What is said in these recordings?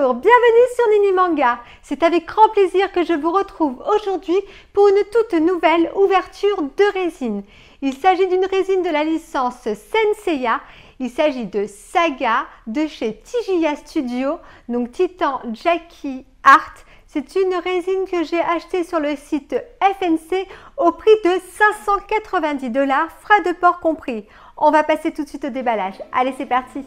Bonjour, bienvenue sur Nini Manga. C'est avec grand plaisir que je vous retrouve aujourd'hui pour une toute nouvelle ouverture de résine. Il s'agit d'une résine de la licence Senseiya. Il s'agit de Saga de chez Tijiya Studio, donc Titan Jackie Art. C'est une résine que j'ai achetée sur le site FNC au prix de 590 $, frais de port compris. On va passer tout de suite au déballage. Allez, c'est parti!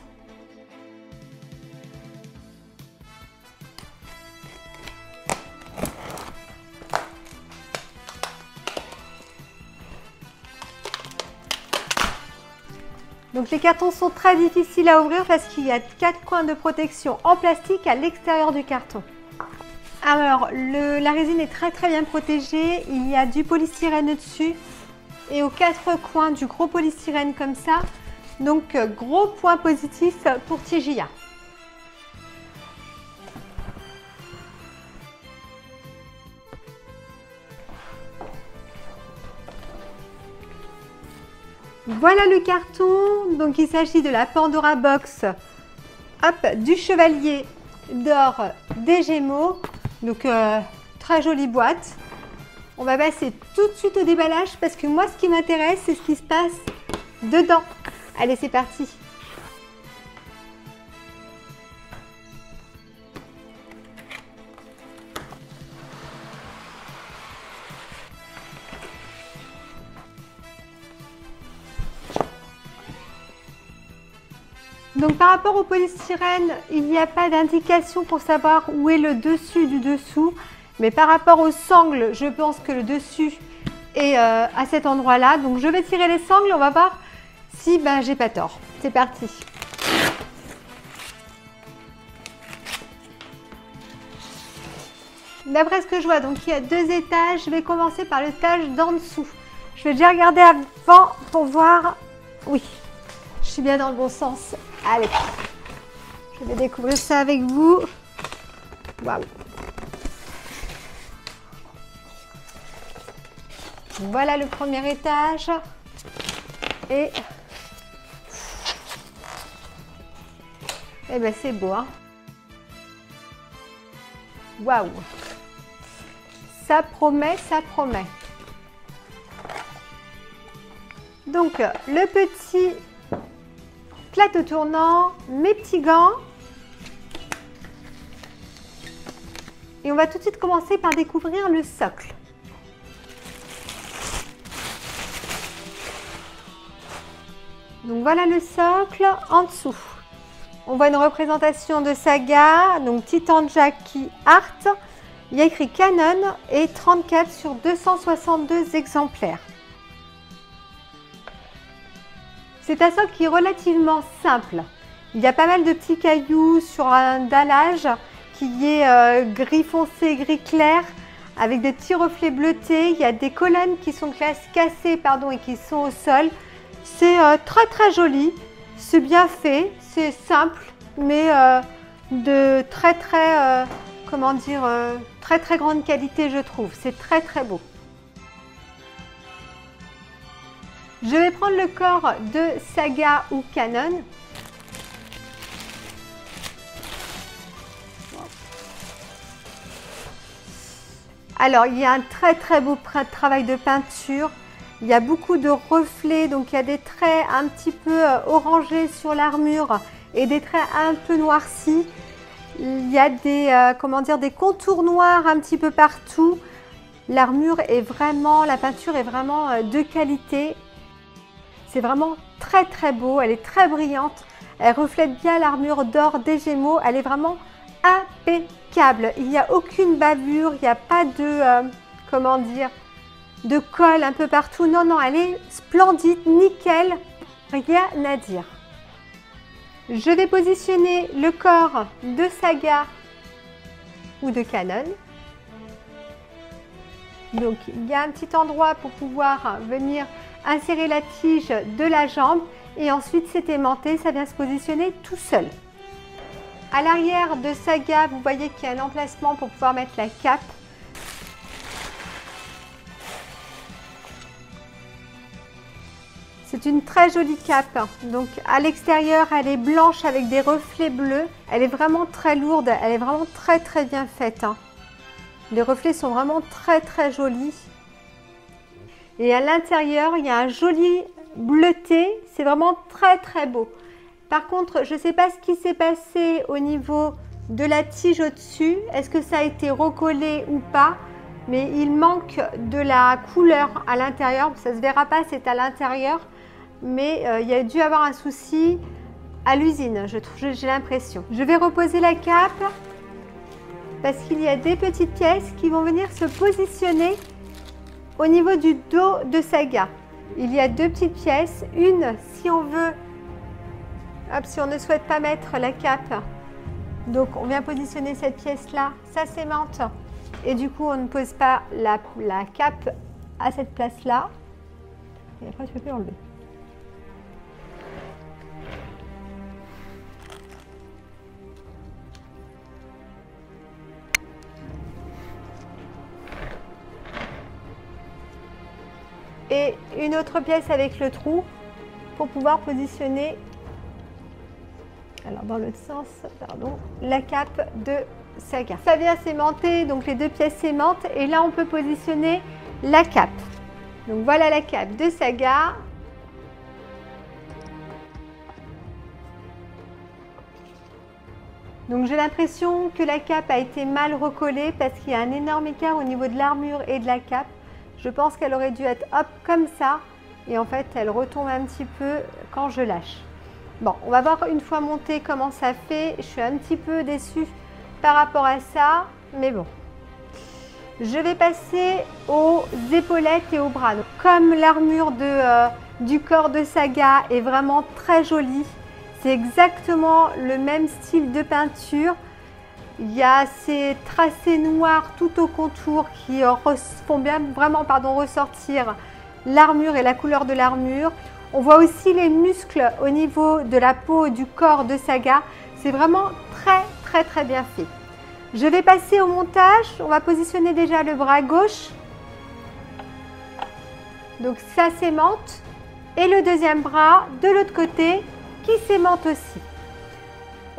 Donc les cartons sont très difficiles à ouvrir parce qu'il y a 4 coins de protection en plastique à l'extérieur du carton. Alors la résine est très bien protégée, il y a du polystyrène dessus et aux 4 coins du gros polystyrène comme ça. Donc gros point positif pour Tijiya. Voilà le carton, donc il s'agit de la Pandora Box du Chevalier d'Or des Gémeaux, donc très jolie boîte. On va passer tout de suite au déballage parce que moi ce qui m'intéresse c'est ce qui se passe dedans. Allez, c'est parti! Donc par rapport au polystyrène, il n'y a pas d'indication pour savoir où est le dessus du dessous. Mais par rapport aux sangles, je pense que le dessus est à cet endroit-là. Donc je vais tirer les sangles, on va voir si j'ai pas tort. C'est parti. D'après ce que je vois, donc il y a 2 étages. Je vais commencer par l'étage d'en dessous. Je vais déjà regarder avant pour voir. Oui, je suis bien dans le bon sens. Allez, je vais découvrir ça avec vous. Waouh! Voilà le premier étage. Et ben c'est beau, hein? Waouh! Ça promet, ça promet. Donc le petit plateau tournant, mes petits gants. Et on va tout de suite commencer par découvrir le socle. Donc voilà le socle en dessous. On voit une représentation de Saga, donc Titan Jackie Art. Il y a écrit Canon et 34 sur 262 exemplaires. C'est un socle qui est relativement simple. Il y a pas mal de petits cailloux sur un dallage qui est gris foncé, gris clair, avec des petits reflets bleutés. Il y a des colonnes qui sont cassées et qui sont au sol. C'est très joli, c'est bien fait, c'est simple, mais de très grande qualité, je trouve. C'est très beau. Je vais prendre le corps de Saga ou Canon. Alors, il y a un très beau travail de peinture. Il y a beaucoup de reflets, donc il y a des traits un petit peu orangés sur l'armure et des traits un peu noircis. Il y a des contours noirs un petit peu partout. L'armure est vraiment, la peinture est vraiment de qualité. C'est vraiment très beau, elle est très brillante. Elle reflète bien l'armure d'or des Gémeaux. Elle est vraiment impeccable. Il n'y a aucune bavure, il n'y a pas de, de colle un peu partout. Non, elle est splendide, nickel, rien à dire. Je vais positionner le corps de Saga ou de Canon. Donc il y a un petit endroit pour pouvoir venir insérer la tige de la jambe et ensuite c'est aimanté, ça vient se positionner tout seul. À l'arrière de Saga, vous voyez qu'il y a un emplacement pour pouvoir mettre la cape. C'est C'est une très jolie cape. Donc à l'extérieur, elle est blanche avec des reflets bleus. Elle est vraiment très lourde. Elle est vraiment très très bien faite. Les reflets sont vraiment très très jolis. Et à l'intérieur, il y a un joli bleuté. C'est vraiment très très beau. Par contre, je ne sais pas ce qui s'est passé au niveau de la tige au-dessus. Est-ce que ça a été recollé ou pas? Mais il manque de la couleur à l'intérieur. Ça ne se verra pas, c'est à l'intérieur. Mais il y a dû avoir un souci à l'usine, j'ai l'impression. Je vais reposer la cape parce qu'il y a des petites pièces qui vont venir se positionner au niveau du dos de Saga. Il y a deux petites pièces. Une, si on veut, hop, si on ne souhaite pas mettre la cape, donc on vient positionner cette pièce-là, ça s'aimante. Et du coup, on ne pose pas la cape à cette place-là. Et après, tu peux l'enlever. Et une autre pièce avec le trou pour pouvoir positionner, alors dans l'autre sens, pardon, la cape de Saga. Ça vient s'aimanter, donc les deux pièces s'aimantent et là on peut positionner la cape. Donc voilà la cape de Saga. Donc j'ai l'impression que la cape a été mal recollée parce qu'il y a un énorme écart au niveau de l'armure et de la cape. Je pense qu'elle aurait dû être hop comme ça et en fait elle retombe un petit peu quand je lâche. Bon, on va voir une fois montée comment ça fait. Je suis un petit peu déçue par rapport à ça, mais bon. Je vais passer aux épaulettes et aux bras. Donc, comme l'armure du corps de Saga est vraiment très jolie, c'est exactement le même style de peinture. Il y a ces tracés noirs tout au contour qui font bien vraiment ressortir l'armure et la couleur de l'armure. On voit aussi les muscles au niveau de la peau et du corps de Saga. C'est vraiment très très très bien fait. Je vais passer au montage. On va positionner déjà le bras gauche. Donc ça s'aimante. Et le deuxième bras de l'autre côté qui s'aimante aussi.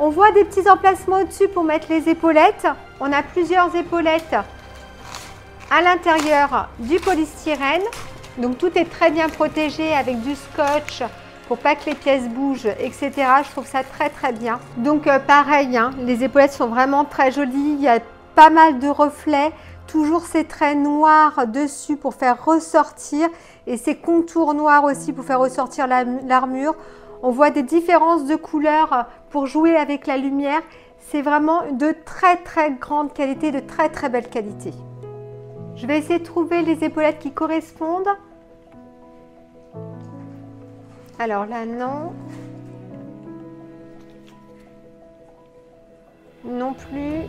On voit des petits emplacements au-dessus pour mettre les épaulettes. On a plusieurs épaulettes à l'intérieur du polystyrène. Donc tout est très bien protégé avec du scotch pour pas que les pièces bougent, etc. Je trouve ça très très bien. Donc pareil, hein, les épaulettes sont vraiment très jolies. Il y a pas mal de reflets. Toujours ces traits noirs dessus pour faire ressortir et ces contours noirs aussi pour faire ressortir l'armure. On voit des différences de couleurs pour jouer avec la lumière. C'est vraiment de très très grande qualité, de très très belle qualité. Je vais essayer de trouver les épaulettes qui correspondent. Alors là, non. Non plus.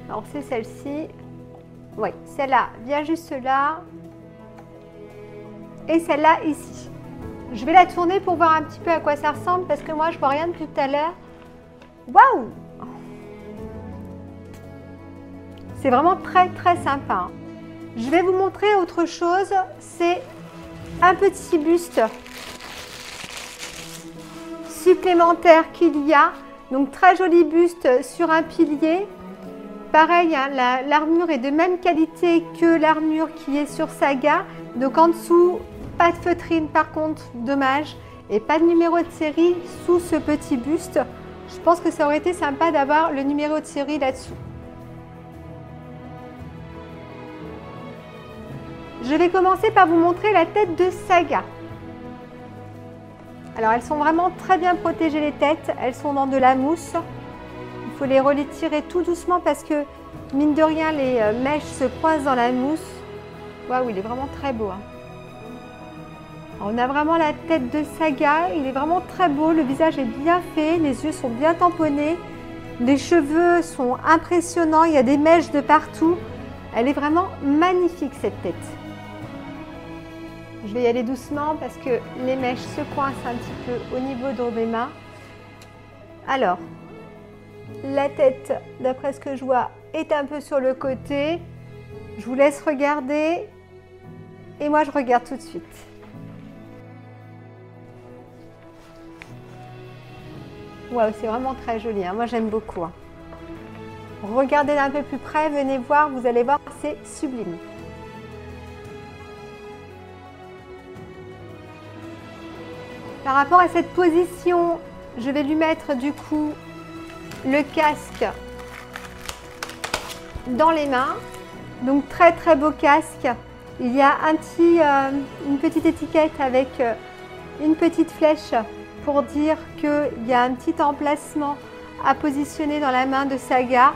Alors c'est celle-ci. Oui, celle-là vient juste là. Et celle-là ici. Je vais la tourner pour voir un petit peu à quoi ça ressemble parce que moi je vois rien depuis tout à l'heure. Waouh! C'est vraiment très très sympa. Je vais vous montrer autre chose. C'est un petit buste supplémentaire qu'il y a. Donc très joli buste sur un pilier. Pareil, hein, l'armure est de même qualité que l'armure qui est sur Saga. Donc en dessous, pas de feutrine par contre, dommage. Et pas de numéro de série sous ce petit buste. Je pense que ça aurait été sympa d'avoir le numéro de série là-dessous. Je vais commencer par vous montrer la tête de Saga. Alors elles sont vraiment très bien protégées les têtes. Elles sont dans de la mousse. Il faut les retirer tout doucement parce que mine de rien les mèches se coincent dans la mousse. Waouh, il est vraiment très beau. Hein. On a vraiment la tête de Saga, il est vraiment très beau, le visage est bien fait, les yeux sont bien tamponnés, les cheveux sont impressionnants, il y a des mèches de partout. Elle est vraiment magnifique cette tête. Je vais y aller doucement parce que les mèches se coincent un petit peu au niveau de mes mains. Alors, la tête, d'après ce que je vois, est un peu sur le côté. Je vous laisse regarder et moi je regarde tout de suite. Waouh, c'est vraiment très joli, hein. Moi j'aime beaucoup, hein. Regardez d'un peu plus près, venez voir, vous allez voir, c'est sublime. Par rapport à cette position, je vais lui mettre du coup le casque dans les mains. Donc très très beau casque. Il y a une petite étiquette avec une petite flèche pour dire qu'il y a un petit emplacement à positionner dans la main de Saga.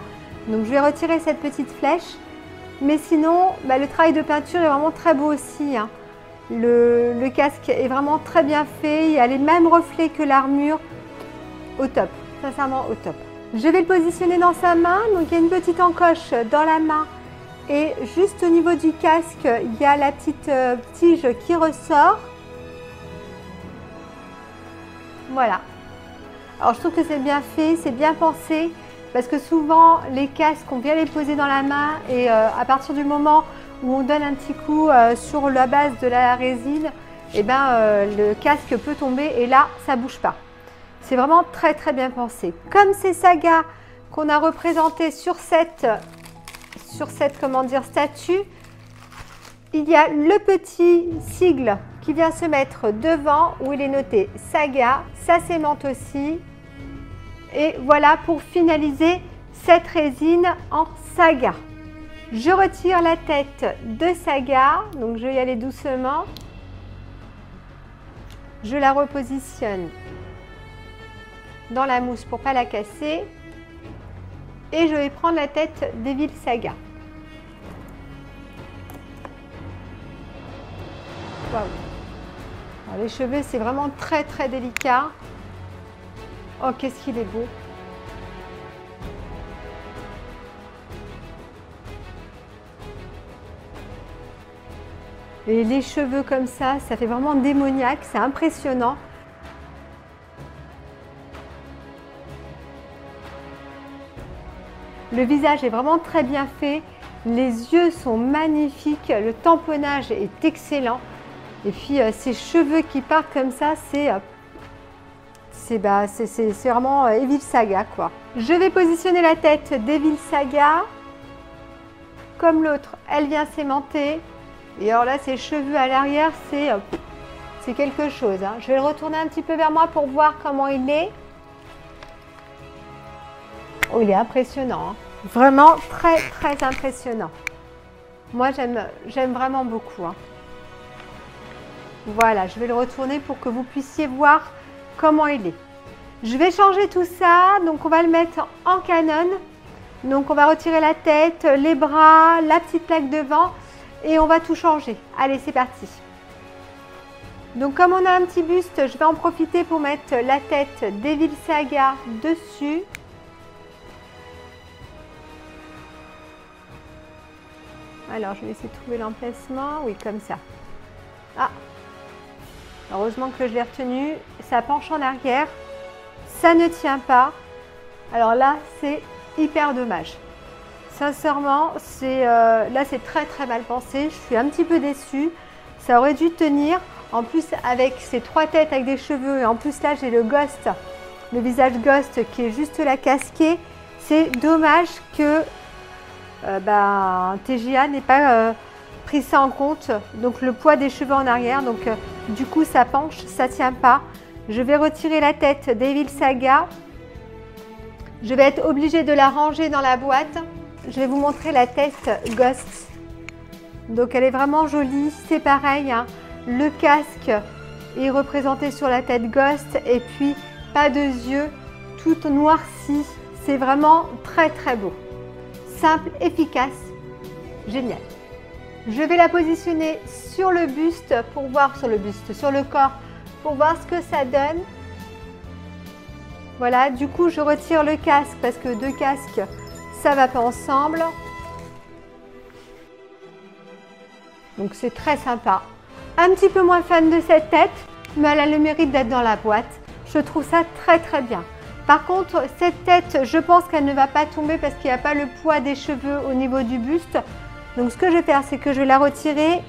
Donc je vais retirer cette petite flèche. Mais sinon, le travail de peinture est vraiment très beau aussi, hein. Le casque est vraiment très bien fait. Il y a les mêmes reflets que l'armure. Au top, sincèrement au top. Je vais le positionner dans sa main. Donc il y a une petite encoche dans la main. Et juste au niveau du casque, il y a la petite tige qui ressort. Voilà. Alors je trouve que c'est bien fait, c'est bien pensé. Parce que souvent, les casques, on vient les poser dans la main. Et à partir du moment où on donne un petit coup sur la base de la résine, et le casque peut tomber et là, ça ne bouge pas. C'est vraiment très très bien pensé. Comme c'est Saga qu'on a représenté sur cette statue, il y a le petit sigle qui vient se mettre devant où il est noté Saga. Ça s'aimante aussi. Et voilà pour finaliser cette résine en Saga. Je retire la tête de Saga, donc je vais y aller doucement. Je la repositionne dans la mousse pour ne pas la casser. Et je vais prendre la tête d'Evil Saga. Waouh! Alors, les cheveux, c'est vraiment très très délicat. Oh, qu'est-ce qu'il est beau! Et les cheveux comme ça fait vraiment démoniaque, c'est impressionnant. Le visage est vraiment très bien fait, les yeux sont magnifiques, le tamponnage est excellent. Et puis ces cheveux qui partent comme ça, c'est vraiment Evil Saga, quoi. Je vais positionner la tête d'Evil Saga. Comme l'autre, elle vient s'aimanter. Et alors là, ses cheveux à l'arrière, c'est quelque chose, hein. Je vais le retourner un petit peu vers moi pour voir comment il est. Oh, il est impressionnant, hein. Vraiment très très impressionnant. Moi, j'aime vraiment beaucoup, hein. Voilà, je vais le retourner pour que vous puissiez voir comment il est. Je vais changer tout ça, donc on va le mettre en Canon. Donc on va retirer la tête, les bras, la petite plaque devant et on va tout changer. Allez, c'est parti. Donc comme on a un petit buste, je vais en profiter pour mettre la tête d'Evil Saga dessus. Alors je vais essayer de trouver l'emplacement. Oui, comme ça. Ah! Heureusement que je l'ai retenu. Ça penche en arrière. Ça ne tient pas. Alors là, c'est hyper dommage. Sincèrement, là, c'est très très mal pensé. Je suis un petit peu déçue. Ça aurait dû tenir. En plus, avec ces trois têtes avec des cheveux. Et en plus, là, j'ai le ghost. Le visage ghost qui est juste là casqué. C'est dommage que TGA n'ait pas pris ça en compte. Donc, le poids des cheveux en arrière. Donc, du coup, ça penche. Ça ne tient pas. Je vais retirer la tête d'Evil Saga. Je vais être obligée de la ranger dans la boîte. Je vais vous montrer la tête Ghost. Donc elle est vraiment jolie. C'est pareil, hein. Le casque est représenté sur la tête Ghost. Et puis pas de yeux, tout noirci. C'est vraiment très très beau. Simple, efficace, génial. Je vais la positionner sur le buste pour voir sur le corps pour voir ce que ça donne. Voilà, du coup je retire le casque parce que deux casques ça va pas ensemble. Donc c'est très sympa. Un petit peu moins fan de cette tête, mais elle a le mérite d'être dans la boîte. Je trouve ça très très bien. Par contre, cette tête, je pense qu'elle ne va pas tomber parce qu'il n'y a pas le poids des cheveux au niveau du buste. Donc ce que je vais faire, c'est que je vais la retirer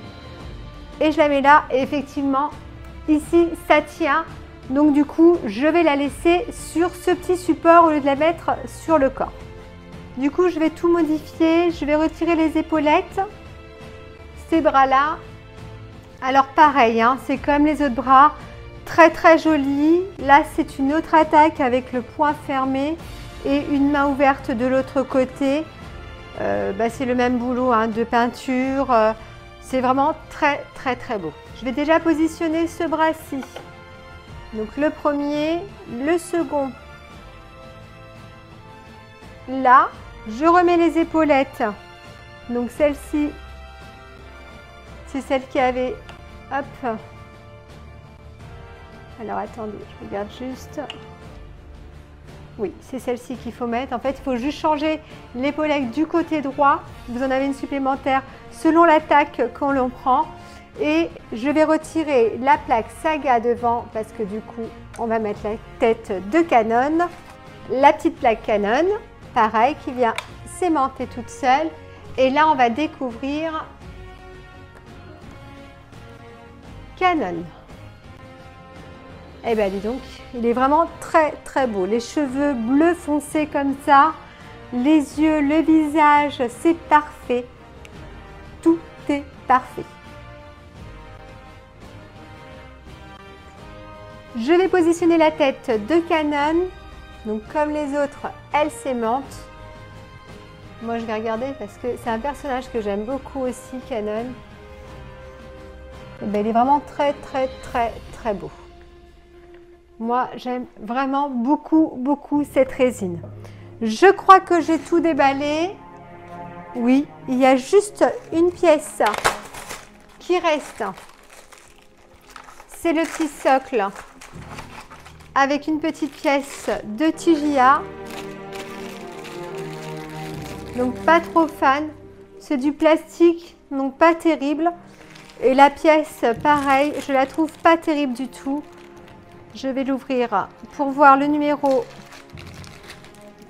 et je la mets là. Et effectivement, ici, ça tient. Donc du coup, je vais la laisser sur ce petit support au lieu de la mettre sur le corps. Du coup, je vais tout modifier. Je vais retirer les épaulettes, ces bras-là. Alors pareil, hein, c'est comme les autres bras, très très joli. Là, c'est une autre attaque avec le poing fermé et une main ouverte de l'autre côté. C'est le même boulot hein, de peinture. C'est vraiment très très très beau. Je vais déjà positionner ce bras-ci. Donc le premier, le second. Là, je remets les épaulettes. Donc celle-ci, c'est celle qui avait... Hop. Alors attendez, je regarde juste. Oui, c'est celle-ci qu'il faut mettre. En fait, il faut juste changer l'épaulette du côté droit. Vous en avez une supplémentaire selon l'attaque qu'on l'on prend. Et je vais retirer la plaque Saga devant parce que du coup, on va mettre la tête de Canon. La petite plaque Canon, pareil, qui vient s'aimanter toute seule. Et là, on va découvrir Canon. Eh bien, dis donc, il est vraiment très très beau. Les cheveux bleus foncés comme ça, les yeux, le visage, c'est parfait. Tout est parfait. Je vais positionner la tête de Canon. Donc comme les autres, elle s'aimante. Moi, je vais regarder parce que c'est un personnage que j'aime beaucoup aussi, Canon. Eh bien, il est vraiment très très très très beau. Moi, j'aime vraiment beaucoup, beaucoup cette résine. Je crois que j'ai tout déballé. Oui, il y a juste une pièce qui reste. C'est le petit socle avec une petite pièce de TJA. Donc, pas trop fan. C'est du plastique, donc pas terrible. Et la pièce, pareil, je la trouve pas terrible du tout. Je vais l'ouvrir pour voir le numéro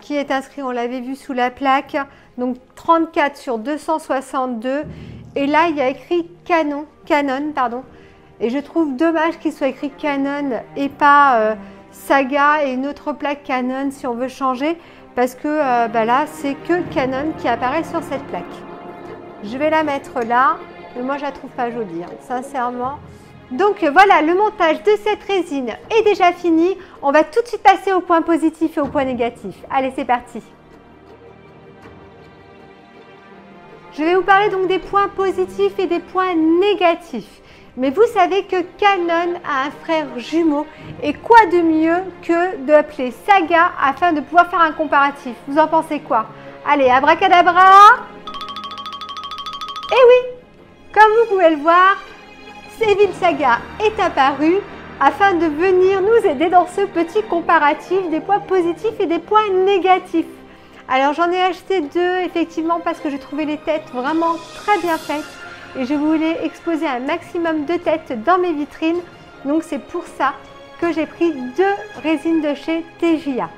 qui est inscrit. On l'avait vu sous la plaque. Donc 34 sur 262. Et là, il y a écrit Canon, pardon. Et je trouve dommage qu'il soit écrit Canon et pas Saga et une autre plaque Canon si on veut changer. Parce que là, c'est que Canon qui apparaît sur cette plaque. Je vais la mettre là. Mais moi, je la trouve pas jolie, hein, sincèrement. Donc voilà, le montage de cette résine est déjà fini. On va tout de suite passer au point positif et au point négatif. Allez, c'est parti. Je vais vous parler donc des points positifs et des points négatifs. Mais vous savez que Canon a un frère jumeau. Et quoi de mieux que de l'appeler Saga afin de pouvoir faire un comparatif? Vous en pensez quoi? Allez, abracadabra! Et oui, comme vous pouvez le voir, Evil Saga est apparu afin de venir nous aider dans ce petit comparatif des points positifs et des points négatifs. Alors j'en ai acheté deux effectivement parce que j'ai trouvé les têtes vraiment très bien faites et je voulais exposer un maximum de têtes dans mes vitrines. Donc c'est pour ça que j'ai pris deux résines de chez TJA.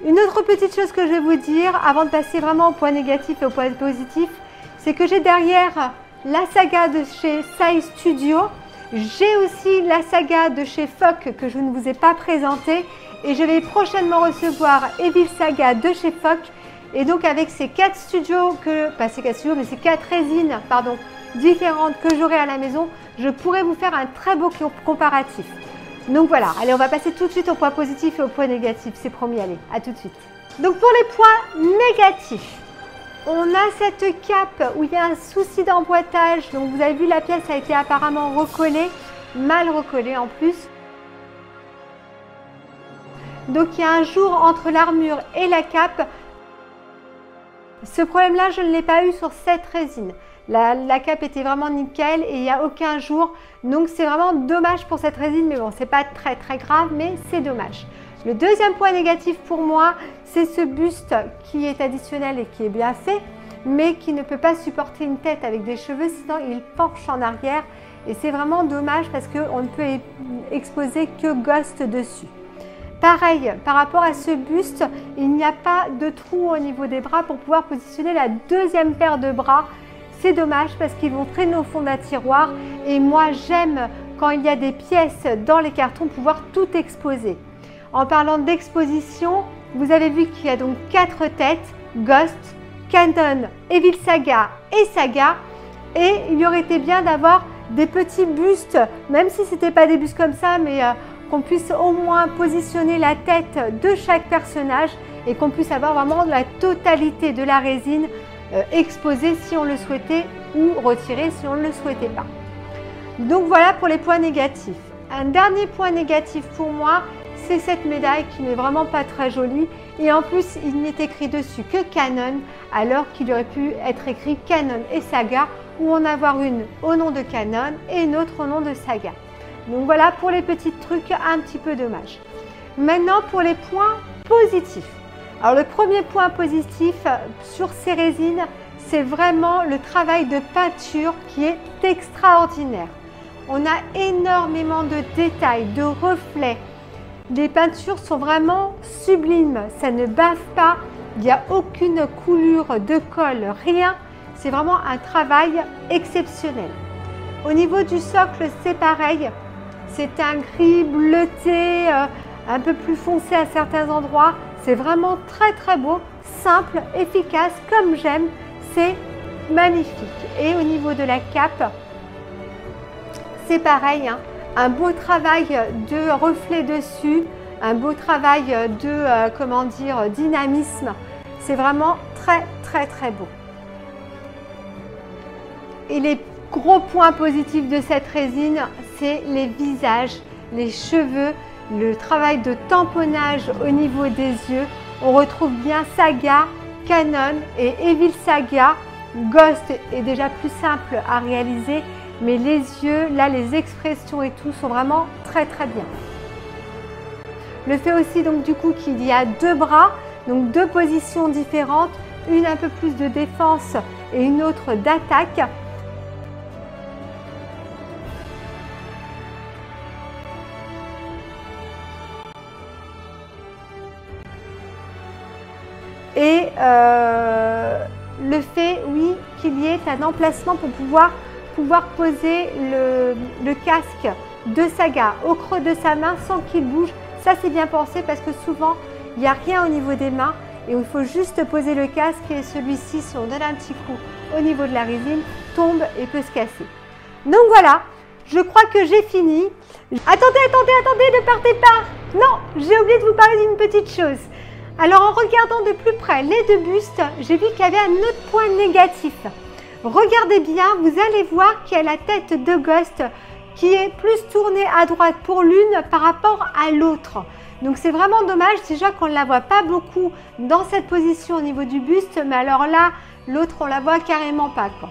Une autre petite chose que je vais vous dire avant de passer vraiment au point négatif et au point positif, c'est que j'ai derrière la Saga de chez Sai Studio. J'ai aussi la Saga de chez Fock que je ne vous ai pas présentée. Et je vais prochainement recevoir Evil Saga de chez Fock. Et donc avec ces quatre studios, ces quatre résines différentes que j'aurai à la maison, je pourrai vous faire un très beau comparatif. Donc voilà, allez, on va passer tout de suite au point positif et au point négatif. C'est promis, allez, à tout de suite. Donc pour les points négatifs, on a cette cape où il y a un souci d'emboîtage. Donc vous avez vu, la pièce a été apparemment recollée, mal recollée en plus. Donc il y a un jour entre l'armure et la cape. Ce problème-là, je ne l'ai pas eu sur cette résine. La cape était vraiment nickel et il n'y a aucun jour. Donc c'est vraiment dommage pour cette résine. Mais bon, c'est pas très très grave, mais c'est dommage. Le deuxième point négatif pour moi, c'est ce buste qui est additionnel et qui est bien fait, mais qui ne peut pas supporter une tête avec des cheveux, sinon il penche en arrière. Et c'est vraiment dommage parce qu'on ne peut exposer que Ghost dessus. Pareil, par rapport à ce buste, il n'y a pas de trou au niveau des bras pour pouvoir positionner la deuxième paire de bras. C'est dommage parce qu'ils vont traîner au fond d'un tiroir. Et moi, j'aime quand il y a des pièces dans les cartons, pouvoir tout exposer. En parlant d'exposition, vous avez vu qu'il y a donc 4 têtes, Ghost, Canon, Evil Saga et Saga. Et il aurait été bien d'avoir des petits bustes, même si ce n'était pas des bustes comme ça, mais qu'on puisse au moins positionner la tête de chaque personnage et qu'on puisse avoir vraiment la totalité de la résine exposée si on le souhaitait ou retirée si on ne le souhaitait pas. Donc voilà pour les points négatifs. Un dernier point négatif pour moi, c'est cette médaille qui n'est vraiment pas très jolie et en plus il n'est écrit dessus que Canon alors qu'il aurait pu être écrit Canon et Saga ou en avoir une au nom de Canon et une autre au nom de Saga. Donc voilà pour les petits trucs un petit peu dommages. Maintenant pour les points positifs. Alors le premier point positif sur ces résines, c'est vraiment le travail de peinture qui est extraordinaire. On a énormément de détails, de reflets. Les peintures sont vraiment sublimes, ça ne bave pas, il n'y a aucune coulure de colle, rien. C'est vraiment un travail exceptionnel. Au niveau du socle, c'est pareil. C'est un gris bleuté, un peu plus foncé à certains endroits. C'est vraiment très très beau, simple, efficace, comme j'aime. C'est magnifique. Et au niveau de la cape, c'est pareil, hein. Un beau travail de reflet dessus, un beau travail de dynamisme. C'est vraiment très très très beau. Et les gros points positifs de cette résine, c'est les visages, les cheveux, le travail de tamponnage au niveau des yeux. On retrouve bien Saga, Canon et Evil Saga. Ghost est déjà plus simple à réaliser, mais les yeux, là, les expressions et tout sont vraiment très très bien. Le fait aussi donc du coup qu'il y a 2 bras, donc 2 positions différentes, une un peu plus de défense et une autre d'attaque. Et le fait, oui, qu'il y ait un emplacement pour pouvoir poser le casque de Saga au creux de sa main sans qu'il bouge. Ça, c'est bien pensé parce que souvent, il n'y a rien au niveau des mains et il faut juste poser le casque et celui-ci, si on donne un petit coup au niveau de la résine, tombe et peut se casser. Donc voilà, je crois que j'ai fini. Attendez, ne partez pas! Non, j'ai oublié de vous parler d'une petite chose. Alors en regardant de plus près les 2 bustes, j'ai vu qu'il y avait un autre point négatif. Regardez bien, vous allez voir qu'il y a la tête de Ghost qui est plus tournée à droite pour l'une par rapport à l'autre. Donc c'est vraiment dommage déjà qu'on ne la voit pas beaucoup dans cette position au niveau du buste, mais alors là, l'autre on la voit carrément pas, quoi.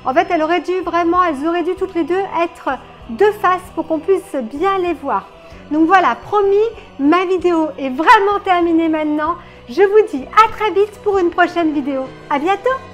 En fait, elles auraient dû toutes les 2 être de face pour qu'on puisse bien les voir. Donc voilà, promis, ma vidéo est vraiment terminée maintenant. Je vous dis à très vite pour une prochaine vidéo. À bientôt!